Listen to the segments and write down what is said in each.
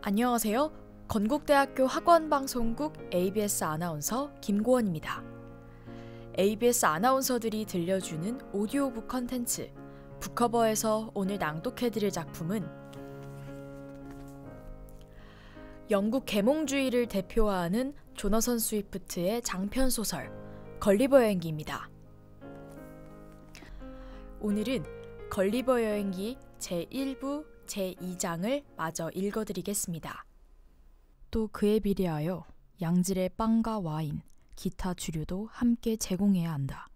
안녕하세요. 건국대학교 학원방송국 ABS 아나운서 김고원입니다. ABS 아나운서들이 들려주는 오디오북 컨텐츠 북커버에서 오늘 낭독해드릴 작품은 영국 계몽주의를 대표하는 조너선 스위프트의 장편소설 걸리버 여행기입니다. 오늘은 걸리버 여행기 제1부 제2장을 마저 읽어드리겠습니다. 또 그에 비례하여 양질의 빵과 와인, 기타 주류도 함께 제공해야 한다.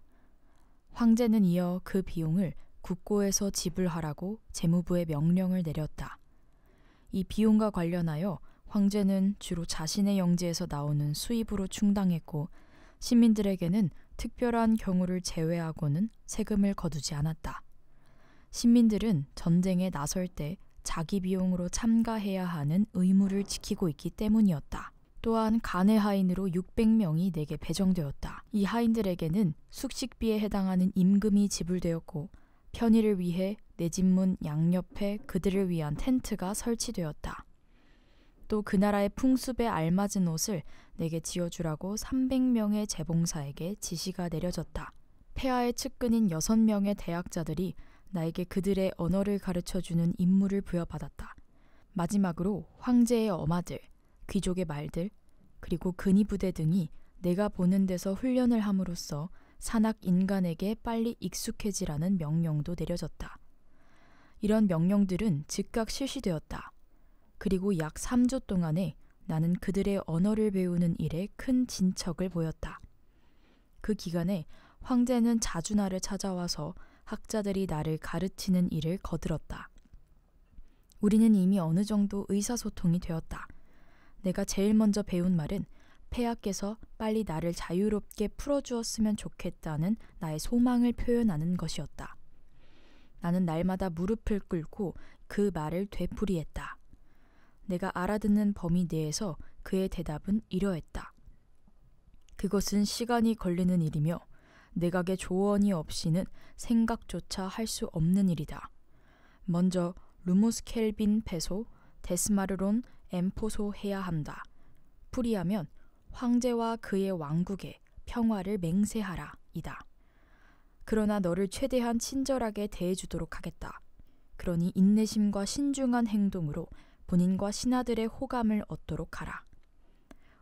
황제는 이어 그 비용을 국고에서 지불하라고 재무부에 명령을 내렸다. 이 비용과 관련하여 황제는 주로 자신의 영지에서 나오는 수입으로 충당했고 시민들에게는 특별한 경우를 제외하고는 세금을 거두지 않았다. 시민들은 전쟁에 나설 때 자기 비용으로 참가해야 하는 의무를 지키고 있기 때문이었다. 또한 간의 하인으로 600명이 내게 배정되었다. 이 하인들에게는 숙식비에 해당하는 임금이 지불되었고 편의를 위해 내 집 문 양옆에 그들을 위한 텐트가 설치되었다. 또 그 나라의 풍습에 알맞은 옷을 내게 지어주라고 300명의 재봉사에게 지시가 내려졌다. 폐하의 측근인 6명의 대학자들이 나에게 그들의 언어를 가르쳐주는 임무를 부여받았다. 마지막으로 황제의 엄마들, 귀족의 말들, 그리고 근위부대 등이 내가 보는 데서 훈련을 함으로써 산악 인간에게 빨리 익숙해지라는 명령도 내려졌다. 이런 명령들은 즉각 실시되었다. 그리고 약 3주 동안에 나는 그들의 언어를 배우는 일에 큰 진척을 보였다. 그 기간에 황제는 자주 나를 찾아와서 학자들이 나를 가르치는 일을 거들었다. 우리는 이미 어느 정도 의사소통이 되었다. 내가 제일 먼저 배운 말은 폐하께서 빨리 나를 자유롭게 풀어주었으면 좋겠다는 나의 소망을 표현하는 것이었다. 나는 날마다 무릎을 꿇고 그 말을 되풀이했다. 내가 알아듣는 범위 내에서 그의 대답은 이러했다. 그것은 시간이 걸리는 일이며 내각의 조언이 없이는 생각조차 할 수 없는 일이다. 먼저 루무스 켈빈 페소 데스마르론 엠포소 해야 한다. 풀이하면 황제와 그의 왕국에 평화를 맹세하라 이다. 그러나 너를 최대한 친절하게 대해주도록 하겠다. 그러니 인내심과 신중한 행동으로 본인과 신하들의 호감을 얻도록 하라.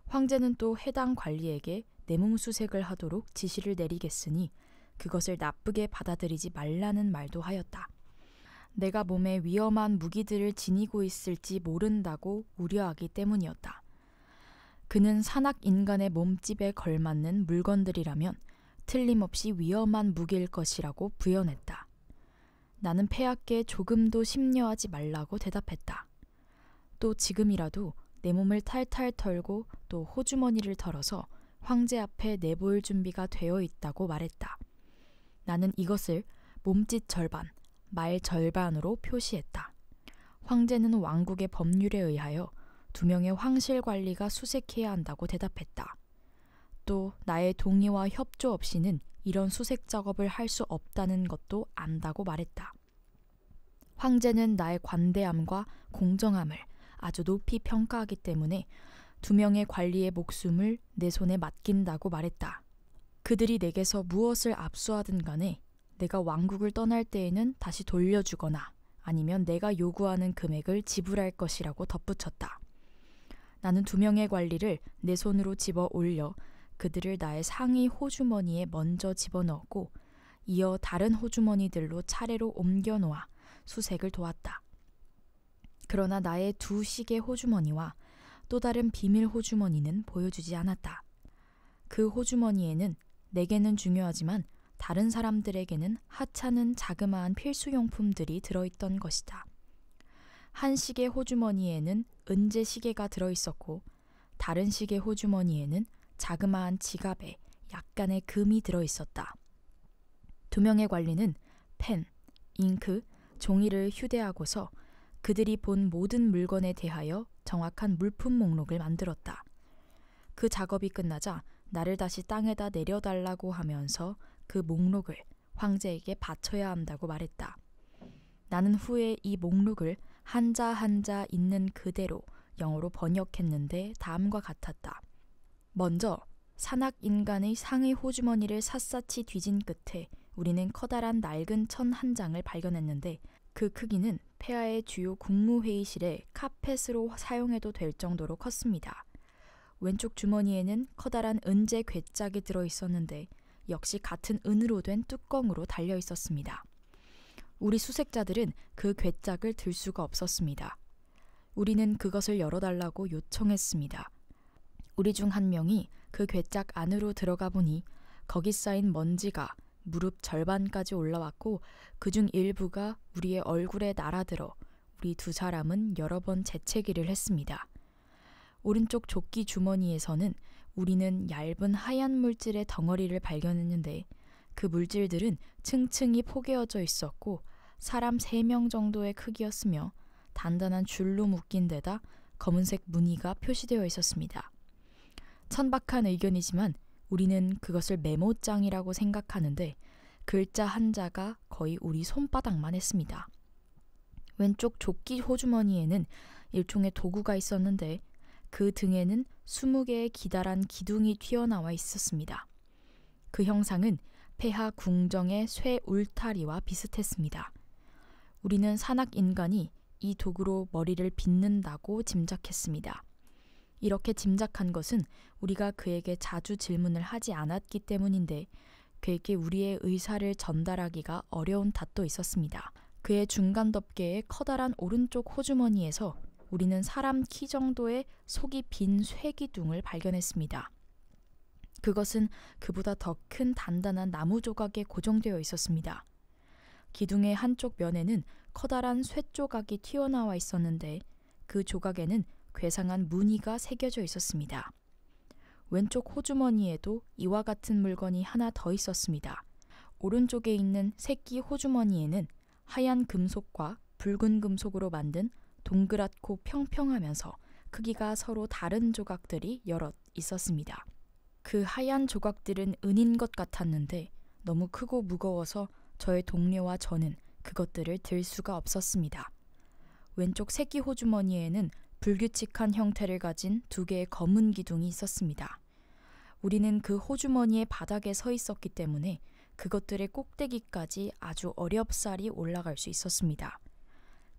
황제는 또 해당 관리에게 내몸수색을 하도록 지시를 내리겠으니 그것을 나쁘게 받아들이지 말라는 말도 하였다. 내가 몸에 위험한 무기들을 지니고 있을지 모른다고 우려하기 때문이었다. 그는 산악 인간의 몸집에 걸맞는 물건들이라면 틀림없이 위험한 무기일 것이라고 부연했다. 나는 폐하께 조금도 심려하지 말라고 대답했다. 또 지금이라도 내 몸을 탈탈 털고 또 호주머니를 털어서 황제 앞에 내보일 준비가 되어 있다고 말했다. 나는 이것을 몸짓 절반, 말 절반으로 표시했다. 황제는 왕국의 법률에 의하여 2명의 황실 관리가 수색해야 한다고 대답했다. 또 나의 동의와 협조 없이는 이런 수색 작업을 할 수 없다는 것도 안다고 말했다. 황제는 나의 관대함과 공정함을 아주 높이 평가하기 때문에 2명의 관리의 목숨을 내 손에 맡긴다고 말했다. 그들이 내게서 무엇을 압수하든 간에 내가 왕국을 떠날 때에는 다시 돌려주거나 아니면 내가 요구하는 금액을 지불할 것이라고 덧붙였다. 나는 2명의 관리를 내 손으로 집어 올려 그들을 나의 상의 호주머니에 먼저 집어넣었고 이어 다른 호주머니들로 차례로 옮겨놓아 수색을 도왔다. 그러나 나의 2식의 호주머니와 또 다른 비밀 호주머니는 보여주지 않았다. 그 호주머니에는 내게는 중요하지만 다른 사람들에게는 하찮은 자그마한 필수용품들이 들어있던 것이다. 한 식의 호주머니에는 은제 시계가 들어있었고 다른 식의 호주머니에는 자그마한 지갑에 약간의 금이 들어있었다. 2명의 관리는 펜, 잉크, 종이를 휴대하고서 그들이 본 모든 물건에 대하여 정확한 물품 목록을 만들었다. 그 작업이 끝나자 나를 다시 땅에다 내려달라고 하면서 그 목록을 황제에게 바쳐야 한다고 말했다. 나는 후에 이 목록을 한자 한자 있는 그대로 영어로 번역했는데 다음과 같았다. 먼저 산악인간의 상의 호주머니를 샅샅이 뒤진 끝에 우리는 커다란 낡은 천 한 장을 발견했는데 그 크기는 폐하의 주요 국무회의실에 카펫으로 사용해도 될 정도로 컸습니다. 왼쪽 주머니에는 커다란 은재 괴짝이 들어있었는데 역시 같은 은으로 된 뚜껑으로 달려 있었습니다. 우리 수색자들은 그 괴짝을 들 수가 없었습니다. 우리는 그것을 열어달라고 요청했습니다. 우리 중 한 명이 그 괴짝 안으로 들어가 보니 거기 쌓인 먼지가 무릎 절반까지 올라왔고 그중 일부가 우리의 얼굴에 날아들어 우리 두 사람은 여러 번 재채기를 했습니다. 오른쪽 조끼 주머니에서는 우리는 얇은 하얀 물질의 덩어리를 발견했는데 그 물질들은 층층이 포개어져 있었고 사람 3명 정도의 크기였으며 단단한 줄로 묶인 데다 검은색 무늬가 표시되어 있었습니다. 천박한 의견이지만 우리는 그것을 메모장이라고 생각하는데 글자 한자가 거의 우리 손바닥만 했습니다. 왼쪽 조끼 호주머니에는 일종의 도구가 있었는데 그 등에는 20개의 기다란 기둥이 튀어나와 있었습니다. 그 형상은 폐하 궁정의 쇠 울타리와 비슷했습니다. 우리는 산악인간이 이 도구로 머리를 빗는다고 짐작했습니다. 이렇게 짐작한 것은 우리가 그에게 자주 질문을 하지 않았기 때문인데 그에게 우리의 의사를 전달하기가 어려운 탓도 있었습니다. 그의 중간 덮개의 커다란 오른쪽 호주머니에서 우리는 사람 키 정도의 속이 빈 쇠기둥을 발견했습니다. 그것은 그보다 더 큰 단단한 나무 조각에 고정되어 있었습니다. 기둥의 한쪽 면에는 커다란 쇠 조각이 튀어나와 있었는데 그 조각에는 괴상한 무늬가 새겨져 있었습니다. 왼쪽 호주머니에도 이와 같은 물건이 하나 더 있었습니다. 오른쪽에 있는 새끼 호주머니에는 하얀 금속과 붉은 금속으로 만든 동그랗고 평평하면서 크기가 서로 다른 조각들이 여럿 있었습니다. 그 하얀 조각들은 은인 것 같았는데 너무 크고 무거워서 저의 동료와 저는 그것들을 들 수가 없었습니다. 왼쪽 새끼 호주머니에는 불규칙한 형태를 가진 2개의 검은 기둥이 있었습니다. 우리는 그 호주머니의 바닥에 서 있었기 때문에 그것들의 꼭대기까지 아주 어렵사리 올라갈 수 있었습니다.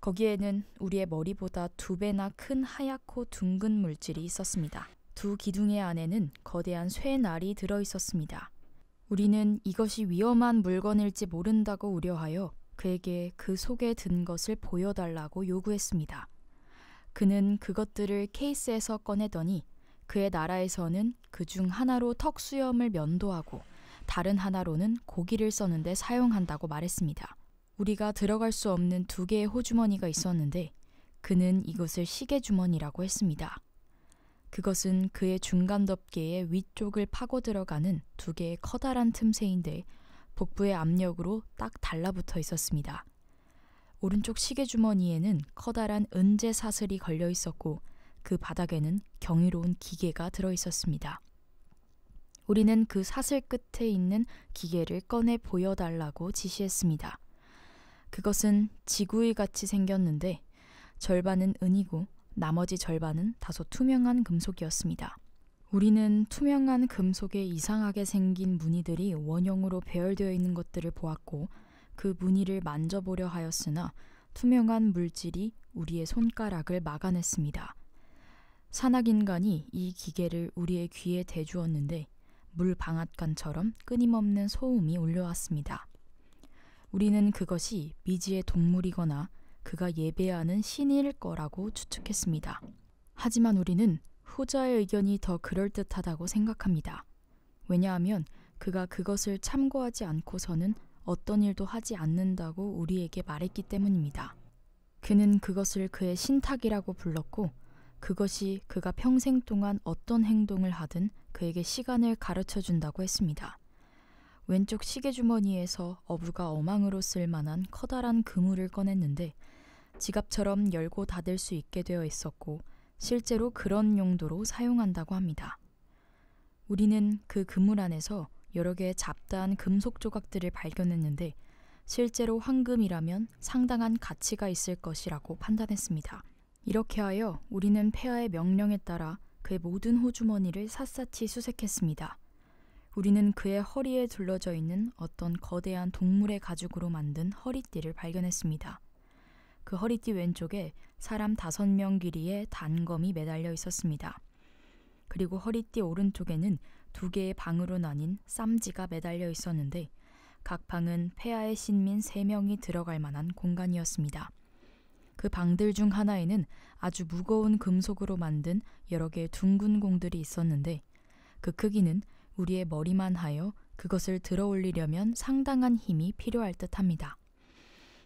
거기에는 우리의 머리보다 2배나 큰 하얗고 둥근 물질이 있었습니다. 2 기둥의 안에는 거대한 쇠날이 들어있었습니다. 우리는 이것이 위험한 물건일지 모른다고 우려하여 그에게 그 속에 든 것을 보여달라고 요구했습니다. 그는 그것들을 케이스에서 꺼내더니 그의 나라에서는 그중 하나로 턱수염을 면도하고 다른 하나로는 고기를 써는데 사용한다고 말했습니다. 우리가 들어갈 수 없는 2개의 호주머니가 있었는데 그는 이것을 시계주머니라고 했습니다. 그것은 그의 중간 덮개의 위쪽을 파고 들어가는 2개의 커다란 틈새인데 복부의 압력으로 딱 달라붙어 있었습니다. 오른쪽 시계주머니에는 커다란 은재 사슬이 걸려 있었고 그 바닥에는 경이로운 기계가 들어 있었습니다. 우리는 그 사슬 끝에 있는 기계를 꺼내 보여달라고 지시했습니다. 그것은 지구의 같이 생겼는데 절반은 은이고 나머지 절반은 다소 투명한 금속이었습니다. 우리는 투명한 금속에 이상하게 생긴 무늬들이 원형으로 배열되어 있는 것들을 보았고 그 무늬를 만져보려 하였으나 투명한 물질이 우리의 손가락을 막아냈습니다. 산악인간이 이 기계를 우리의 귀에 대주었는데 물방앗간처럼 끊임없는 소음이 울려왔습니다. 우리는 그것이 미지의 동물이거나 그가 예배하는 신일 거라고 추측했습니다. 하지만 우리는 후자의 의견이 더 그럴듯하다고 생각합니다. 왜냐하면 그가 그것을 참고하지 않고서는 어떤 일도 하지 않는다고 우리에게 말했기 때문입니다. 그는 그것을 그의 신탁이라고 불렀고 그것이 그가 평생 동안 어떤 행동을 하든 그에게 시간을 가르쳐준다고 했습니다. 왼쪽 시계주머니에서 어부가 어망으로 쓸 만한 커다란 그물을 꺼냈는데 지갑처럼 열고 닫을 수 있게 되어 있었고 실제로 그런 용도로 사용한다고 합니다. 우리는 그 그물 안에서 여러 개의 잡다한 금속 조각들을 발견했는데 실제로 황금이라면 상당한 가치가 있을 것이라고 판단했습니다. 이렇게 하여 우리는 폐하의 명령에 따라 그의 모든 호주머니를 샅샅이 수색했습니다. 우리는 그의 허리에 둘러져 있는 어떤 거대한 동물의 가죽으로 만든 허리띠를 발견했습니다. 그 허리띠 왼쪽에 사람 5명 길이의 단검이 매달려 있었습니다. 그리고 허리띠 오른쪽에는 2개의 방으로 나뉜 쌈지가 매달려 있었는데 각 방은 폐하의 신민 3명이 들어갈 만한 공간이었습니다. 그 방들 중 하나에는 아주 무거운 금속으로 만든 여러 개의 둥근 공들이 있었는데 그 크기는 우리의 머리만 하여 그것을 들어 올리려면 상당한 힘이 필요할 듯합니다.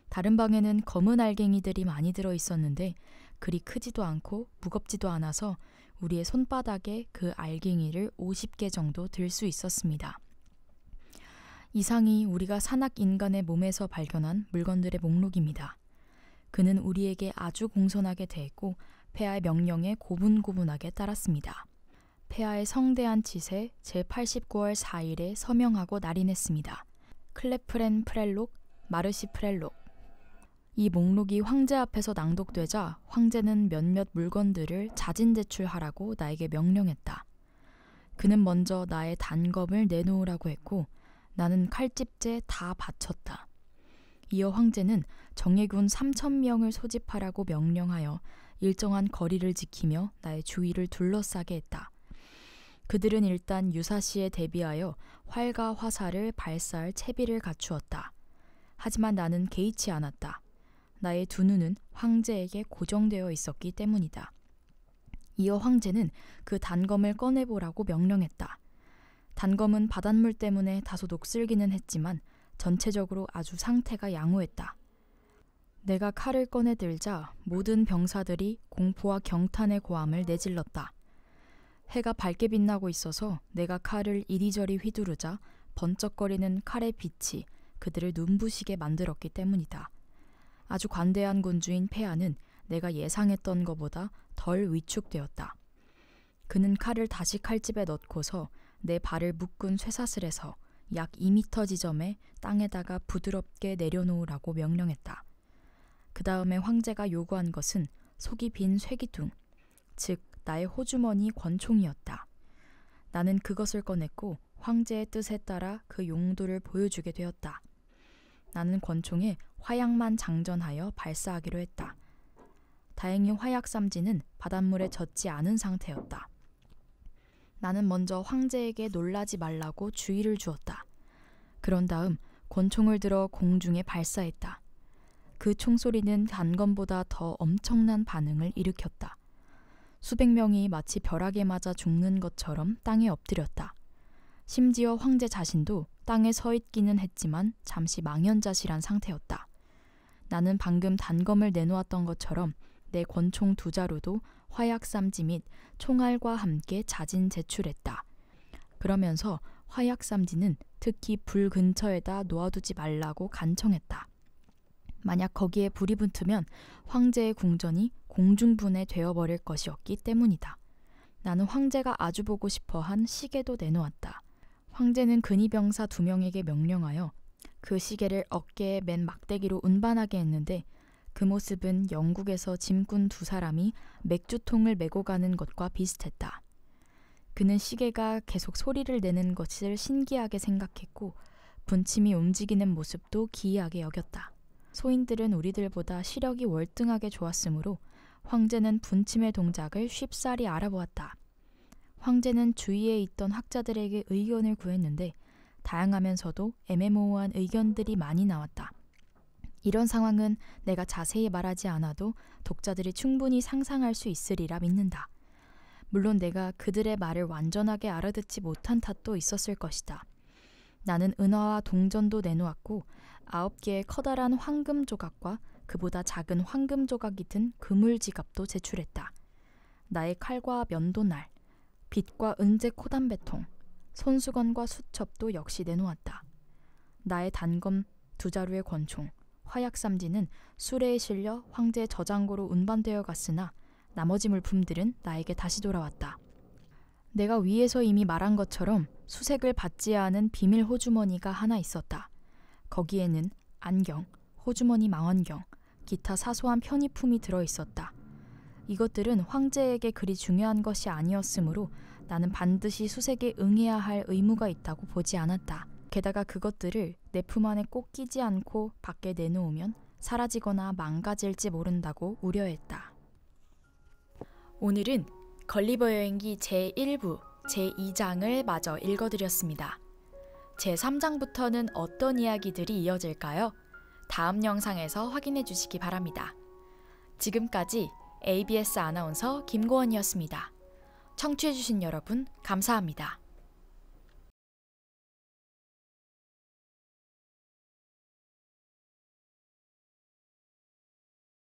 다른 방에는 검은 알갱이들이 많이 들어 있었는데 그리 크지도 않고 무겁지도 않아서 우리의 손바닥에 그 알갱이를 50개 정도 들 수 있었습니다. 이상이 우리가 산악 인간의 몸에서 발견한 물건들의 목록입니다. 그는 우리에게 아주 공손하게 대했고 폐하의 명령에 고분고분하게 따랐습니다. 폐하의 성대한 칫에 제89월 4일에 서명하고 날인했습니다. 클레프렌 프렐록, 마르시 프렐록. 이 목록이 황제 앞에서 낭독되자 황제는 몇몇 물건들을 자진 제출하라고 나에게 명령했다. 그는 먼저 나의 단검을 내놓으라고 했고 나는 칼집제 다 바쳤다. 이어 황제는 정예군 3,000명을 소집하라고 명령하여 일정한 거리를 지키며 나의 주위를 둘러싸게 했다. 그들은 일단 유사시에 대비하여 활과 화살을 발사할 채비를 갖추었다. 하지만 나는 개의치 않았다. 나의 2눈은 황제에게 고정되어 있었기 때문이다. 이어 황제는 그 단검을 꺼내보라고 명령했다. 단검은 바닷물 때문에 다소 녹슬기는 했지만 전체적으로 아주 상태가 양호했다. 내가 칼을 꺼내들자 모든 병사들이 공포와 경탄의 고함을 내질렀다. 해가 밝게 빛나고 있어서 내가 칼을 이리저리 휘두르자 번쩍거리는 칼의 빛이 그들을 눈부시게 만들었기 때문이다. 아주 관대한 군주인 폐하는 내가 예상했던 것보다 덜 위축되었다. 그는 칼을 다시 칼집에 넣고서 내 발을 묶은 쇠사슬에서 약 2m 지점에 땅에다가 부드럽게 내려놓으라고 명령했다. 그 다음에 황제가 요구한 것은 속이 빈 쇠기둥, 즉 나의 호주머니 권총이었다. 나는 그것을 꺼냈고 황제의 뜻에 따라 그 용도를 보여주게 되었다. 나는 권총에 화약만 장전하여 발사하기로 했다. 다행히 화약 쌈지는 바닷물에 젖지 않은 상태였다. 나는 먼저 황제에게 놀라지 말라고 주의를 주었다. 그런 다음 권총을 들어 공중에 발사했다. 그 총소리는 단검보다 더 엄청난 반응을 일으켰다. 수백 명이 마치 벼락에 맞아 죽는 것처럼 땅에 엎드렸다. 심지어 황제 자신도 땅에 서 있기는 했지만 잠시 망연자실한 상태였다. 나는 방금 단검을 내놓았던 것처럼 내 권총 2자루도 화약 쌈지 및 총알과 함께 자진 제출했다. 그러면서 화약 쌈지는 특히 불 근처에다 놓아두지 말라고 간청했다. 만약 거기에 불이 붙으면 황제의 궁전이 공중분해 되어버릴 것이었기 때문이다. 나는 황제가 아주 보고 싶어한 시계도 내놓았다. 황제는 근위병사 2명에게 명령하여 그 시계를 어깨에 맨 막대기로 운반하게 했는데 그 모습은 영국에서 짐꾼 2사람이 맥주통을 메고 가는 것과 비슷했다. 그는 시계가 계속 소리를 내는 것을 신기하게 생각했고 분침이 움직이는 모습도 기이하게 여겼다. 소인들은 우리들보다 시력이 월등하게 좋았으므로 황제는 분침의 동작을 쉽사리 알아보았다. 황제는 주위에 있던 학자들에게 의견을 구했는데 다양하면서도 애매모호한 의견들이 많이 나왔다. 이런 상황은 내가 자세히 말하지 않아도 독자들이 충분히 상상할 수 있으리라 믿는다. 물론 내가 그들의 말을 완전하게 알아듣지 못한 탓도 있었을 것이다. 나는 은화와 동전도 내놓았고 9개의 커다란 황금 조각과 그보다 작은 황금 조각이 든 그물 지갑도 제출했다. 나의 칼과 면도날, 빗과 은제 코담배통, 손수건과 수첩도 역시 내놓았다. 나의 단검 2자루의 권총, 화약 쌈지는 수레에 실려 황제의 저장고로 운반되어 갔으나 나머지 물품들은 나에게 다시 돌아왔다. 내가 위에서 이미 말한 것처럼 수색을 받지 않은 비밀 호주머니가 하나 있었다. 거기에는 안경, 호주머니 망원경, 기타 사소한 편의품이 들어있었다. 이것들은 황제에게 그리 중요한 것이 아니었으므로 나는 반드시 수색에 응해야 할 의무가 있다고 보지 않았다. 게다가 그것들을 내 품 안에 꼭 끼지 않고 밖에 내놓으면 사라지거나 망가질지 모른다고 우려했다. 오늘은 걸리버 여행기 제1부, 제2장을 마저 읽어드렸습니다. 제3장부터는 어떤 이야기들이 이어질까요? 다음 영상에서 확인해 주시기 바랍니다. 지금까지 ABS 아나운서 김고원이었습니다. 청취해주신 여러분 감사합니다.